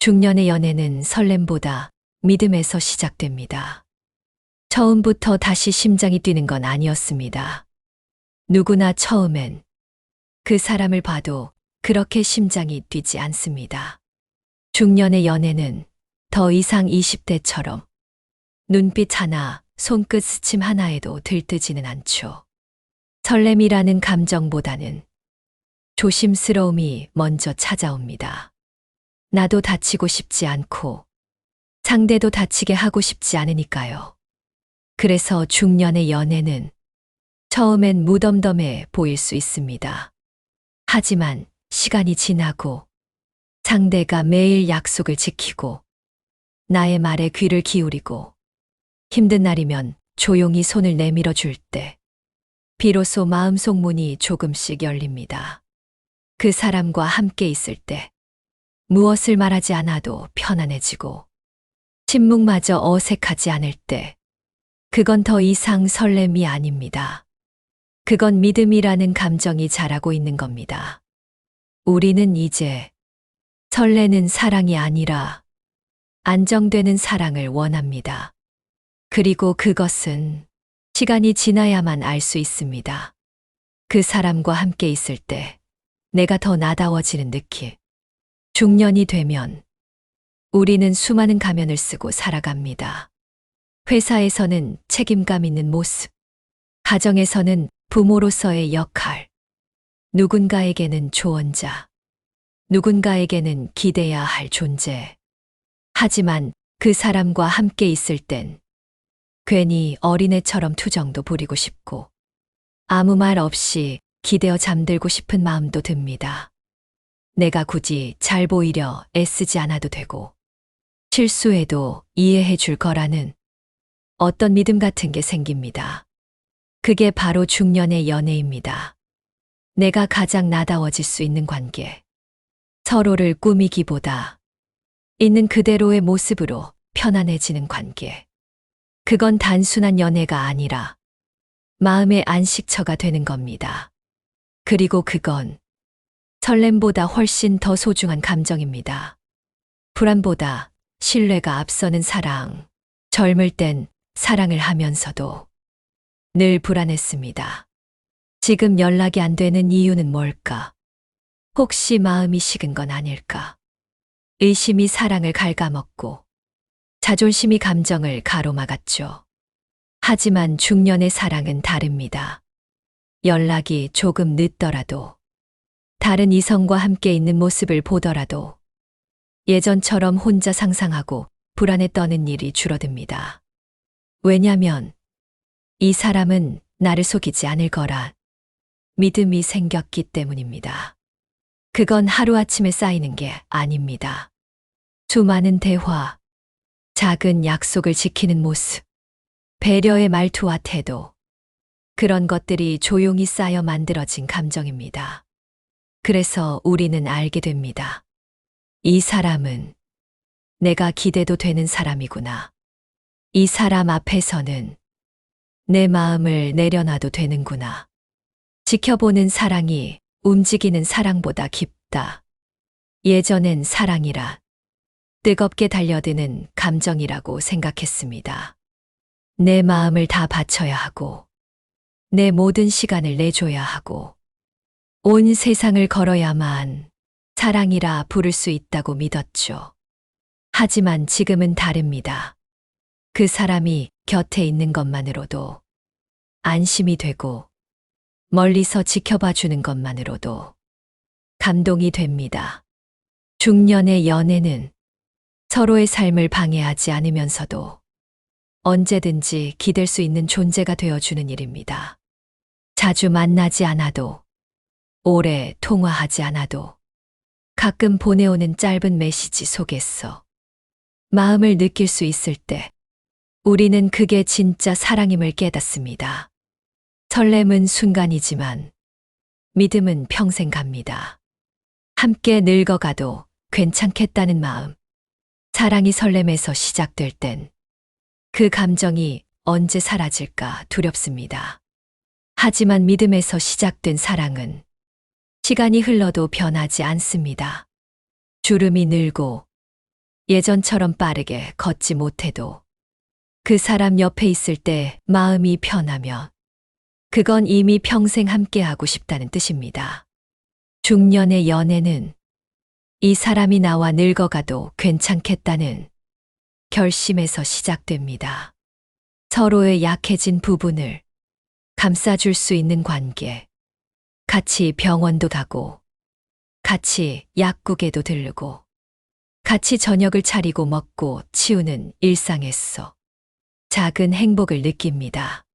중년의 연애는 설렘보다 믿음에서 시작됩니다. 처음부터 다시 심장이 뛰는 건 아니었습니다. 누구나 처음엔 그 사람을 봐도 그렇게 심장이 뛰지 않습니다. 중년의 연애는 더 이상 20대처럼 눈빛 하나, 손끝 스침 하나에도 들뜨지는 않죠. 설렘이라는 감정보다는 조심스러움이 먼저 찾아옵니다. 나도 다치고 싶지 않고 상대도 다치게 하고 싶지 않으니까요. 그래서 중년의 연애는 처음엔 무덤덤해 보일 수 있습니다. 하지만 시간이 지나고 상대가 매일 약속을 지키고 나의 말에 귀를 기울이고 힘든 날이면 조용히 손을 내밀어 줄 때 비로소 마음속 문이 조금씩 열립니다. 그 사람과 함께 있을 때 무엇을 말하지 않아도 편안해지고 침묵마저 어색하지 않을 때 그건 더 이상 설렘이 아닙니다. 그건 믿음이라는 감정이 자라고 있는 겁니다. 우리는 이제 설레는 사랑이 아니라 안정되는 사랑을 원합니다. 그리고 그것은 시간이 지나야만 알 수 있습니다. 그 사람과 함께 있을 때 내가 더 나다워지는 느낌. 중년이 되면 우리는 수많은 가면을 쓰고 살아갑니다. 회사에서는 책임감 있는 모습, 가정에서는 부모로서의 역할, 누군가에게는 조언자, 누군가에게는 기대야 할 존재. 하지만 그 사람과 함께 있을 땐 괜히 어린애처럼 투정도 부리고 싶고 아무 말 없이 기대어 잠들고 싶은 마음도 듭니다. 내가 굳이 잘 보이려 애쓰지 않아도 되고 실수해도 이해해 줄 거라는 어떤 믿음 같은 게 생깁니다. 그게 바로 중년의 연애입니다. 내가 가장 나다워질 수 있는 관계. 서로를 꾸미기보다 있는 그대로의 모습으로 편안해지는 관계. 그건 단순한 연애가 아니라 마음의 안식처가 되는 겁니다. 그리고 그건 설렘보다 훨씬 더 소중한 감정입니다. 불안보다 신뢰가 앞서는 사랑. 젊을 땐 사랑을 하면서도 늘 불안했습니다. 지금 연락이 안 되는 이유는 뭘까? 혹시 마음이 식은 건 아닐까? 의심이 사랑을 갉아먹고 자존심이 감정을 가로막았죠. 하지만 중년의 사랑은 다릅니다. 연락이 조금 늦더라도 다른 이성과 함께 있는 모습을 보더라도 예전처럼 혼자 상상하고 불안에 떠는 일이 줄어듭니다. 왜냐면 이 사람은 나를 속이지 않을 거라 믿음이 생겼기 때문입니다. 그건 하루아침에 쌓이는 게 아닙니다. 수많은 대화, 작은 약속을 지키는 모습, 배려의 말투와 태도, 그런 것들이 조용히 쌓여 만들어진 감정입니다. 그래서 우리는 알게 됩니다. 이 사람은 내가 기대도 되는 사람이구나. 이 사람 앞에서는 내 마음을 내려놔도 되는구나. 지켜보는 사랑이 움직이는 사랑보다 깊다. 예전엔 사랑이라 뜨겁게 달려드는 감정이라고 생각했습니다. 내 마음을 다 바쳐야 하고, 내 모든 시간을 내줘야 하고, 온 세상을 걸어야만 사랑이라 부를 수 있다고 믿었죠. 하지만 지금은 다릅니다. 그 사람이 곁에 있는 것만으로도 안심이 되고 멀리서 지켜봐 주는 것만으로도 감동이 됩니다. 중년의 연애는 서로의 삶을 방해하지 않으면서도 언제든지 기댈 수 있는 존재가 되어주는 일입니다. 자주 만나지 않아도, 오래 통화하지 않아도, 가끔 보내오는 짧은 메시지 속에서 마음을 느낄 수 있을 때 우리는 그게 진짜 사랑임을 깨닫습니다. 설렘은 순간이지만 믿음은 평생 갑니다. 함께 늙어가도 괜찮겠다는 마음. 사랑이 설렘에서 시작될 땐 그 감정이 언제 사라질까 두렵습니다. 하지만 믿음에서 시작된 사랑은 시간이 흘러도 변하지 않습니다. 주름이 늘고 예전처럼 빠르게 걷지 못해도 그 사람 옆에 있을 때 마음이 편하면 그건 이미 평생 함께하고 싶다는 뜻입니다. 중년의 연애는 이 사람이 나와 늙어가도 괜찮겠다는 결심에서 시작됩니다. 서로의 약해진 부분을 감싸줄 수 있는 관계, 같이 병원도 가고, 같이 약국에도 들르고, 같이 저녁을 차리고 먹고 치우는 일상에서 작은 행복을 느낍니다.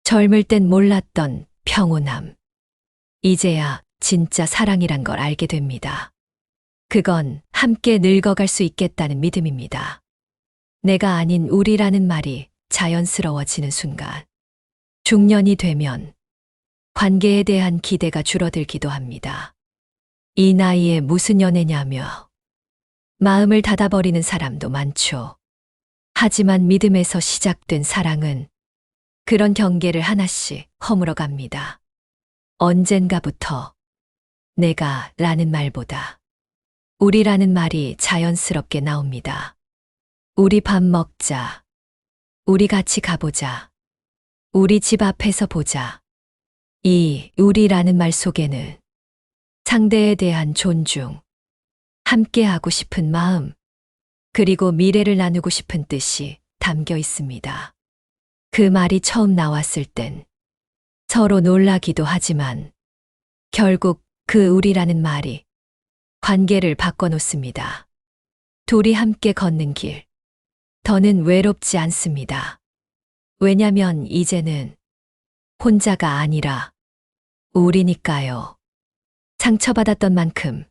젊을 땐 몰랐던 평온함. 이제야 진짜 사랑이란 걸 알게 됩니다. 그건 함께 늙어갈 수 있겠다는 믿음입니다. 내가 아닌 우리라는 말이 자연스러워지는 순간, 중년이 되면 관계에 대한 기대가 줄어들기도 합니다. 이 나이에 무슨 연애냐며 마음을 닫아버리는 사람도 많죠. 하지만 믿음에서 시작된 사랑은 그런 경계를 하나씩 허물어 갑니다. 언젠가부터 내가 라는 말보다 우리라는 말이 자연스럽게 나옵니다. 우리 밥 먹자. 우리 같이 가보자. 우리 집 앞에서 보자. 이 우리라는 말 속에는 상대에 대한 존중, 함께하고 싶은 마음, 그리고 미래를 나누고 싶은 뜻이 담겨 있습니다. 그 말이 처음 나왔을 땐 서로 놀라기도 하지만 결국 그 우리라는 말이 관계를 바꿔놓습니다. 둘이 함께 걷는 길, 더는 외롭지 않습니다. 왜냐면 이제는 혼자가 아니라 우리니까요. 상처받았던 만큼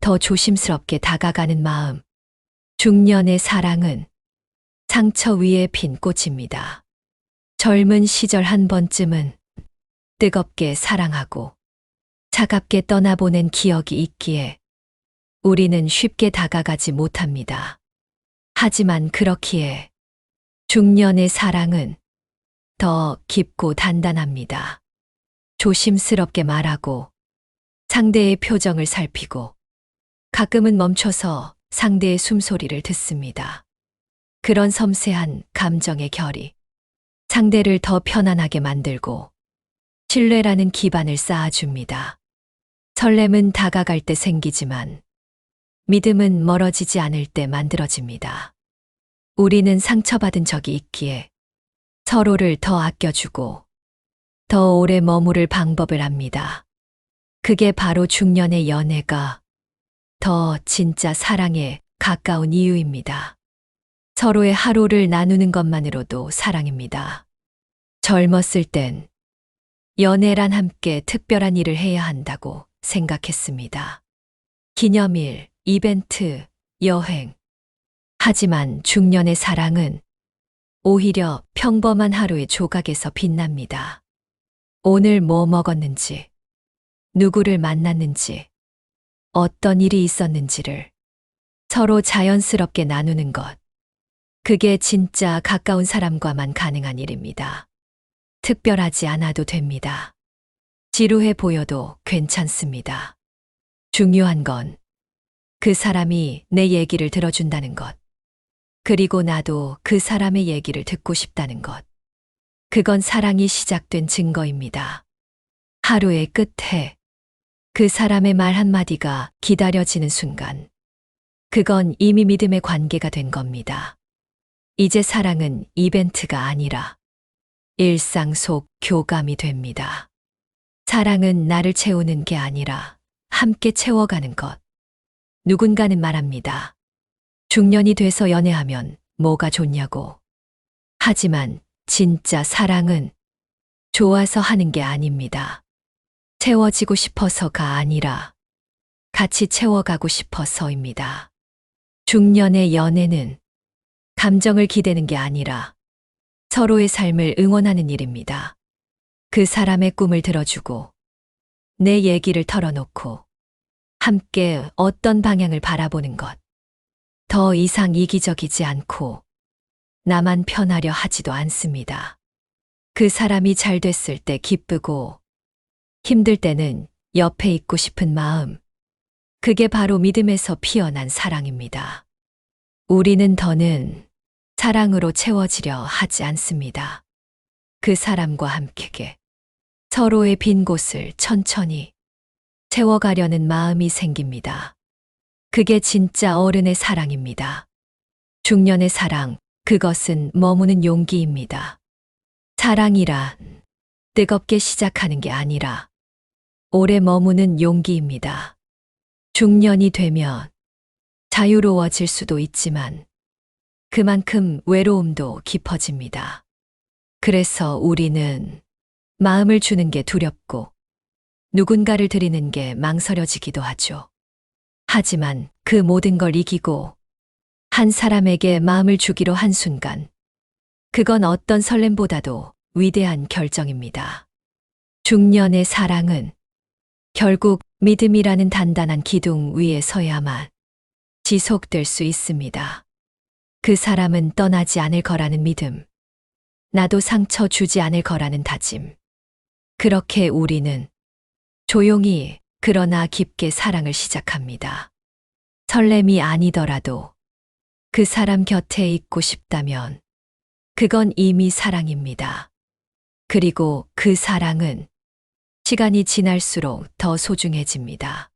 더 조심스럽게 다가가는 마음. 중년의 사랑은 상처 위에 핀 꽃입니다. 젊은 시절 한 번쯤은 뜨겁게 사랑하고 차갑게 떠나보낸 기억이 있기에 우리는 쉽게 다가가지 못합니다. 하지만 그렇기에 중년의 사랑은 더 깊고 단단합니다. 조심스럽게 말하고 상대의 표정을 살피고 가끔은 멈춰서 상대의 숨소리를 듣습니다. 그런 섬세한 감정의 결이 상대를 더 편안하게 만들고 신뢰라는 기반을 쌓아줍니다. 설렘은 다가갈 때 생기지만 믿음은 멀어지지 않을 때 만들어집니다. 우리는 상처받은 적이 있기에 서로를 더 아껴주고 더 오래 머무를 방법을 압니다. 그게 바로 중년의 연애가 더 진짜 사랑에 가까운 이유입니다. 서로의 하루를 나누는 것만으로도 사랑입니다. 젊었을 땐 연애란 함께 특별한 일을 해야 한다고 생각했습니다. 기념일, 이벤트, 여행. 하지만 중년의 사랑은 오히려 평범한 하루의 조각에서 빛납니다. 오늘 뭐 먹었는지, 누구를 만났는지, 어떤 일이 있었는지를 서로 자연스럽게 나누는 것. 그게 진짜 가까운 사람과만 가능한 일입니다. 특별하지 않아도 됩니다. 지루해 보여도 괜찮습니다. 중요한 건 그 사람이 내 얘기를 들어준다는 것. 그리고 나도 그 사람의 얘기를 듣고 싶다는 것. 그건 사랑이 시작된 증거입니다. 하루의 끝에 그 사람의 말 한마디가 기다려지는 순간, 그건 이미 믿음의 관계가 된 겁니다. 이제 사랑은 이벤트가 아니라 일상 속 교감이 됩니다. 사랑은 나를 채우는 게 아니라 함께 채워가는 것. 누군가는 말합니다. 중년이 돼서 연애하면 뭐가 좋냐고. 하지만 진짜 사랑은 좋아서 하는 게 아닙니다. 채워지고 싶어서가 아니라 같이 채워가고 싶어서입니다. 중년의 연애는 감정을 기대는 게 아니라 서로의 삶을 응원하는 일입니다. 그 사람의 꿈을 들어주고 내 얘기를 털어놓고 함께 어떤 방향을 바라보는 것. 더 이상 이기적이지 않고 나만 편하려 하지도 않습니다. 그 사람이 잘 됐을 때 기쁘고 힘들 때는 옆에 있고 싶은 마음. 그게 바로 믿음에서 피어난 사랑입니다. 우리는 더는 사랑으로 채워지려 하지 않습니다. 그 사람과 함께 서로의 빈 곳을 천천히 채워가려는 마음이 생깁니다. 그게 진짜 어른의 사랑입니다. 중년의 사랑, 그것은 머무는 용기입니다. 사랑이란 뜨겁게 시작하는 게 아니라 오래 머무는 용기입니다. 중년이 되면 자유로워질 수도 있지만 그만큼 외로움도 깊어집니다. 그래서 우리는 마음을 주는 게 두렵고 누군가를 드리는 게 망설여지기도 하죠. 하지만 그 모든 걸 이기고 한 사람에게 마음을 주기로 한 순간, 그건 어떤 설렘보다도 위대한 결정입니다. 중년의 사랑은 결국 믿음이라는 단단한 기둥 위에 서야만 지속될 수 있습니다. 그 사람은 떠나지 않을 거라는 믿음, 나도 상처 주지 않을 거라는 다짐. 그렇게 우리는 조용히 그러나 깊게 사랑을 시작합니다. 설렘이 아니더라도 그 사람 곁에 있고 싶다면 그건 이미 사랑입니다. 그리고 그 사랑은 시간이 지날수록 더 소중해집니다.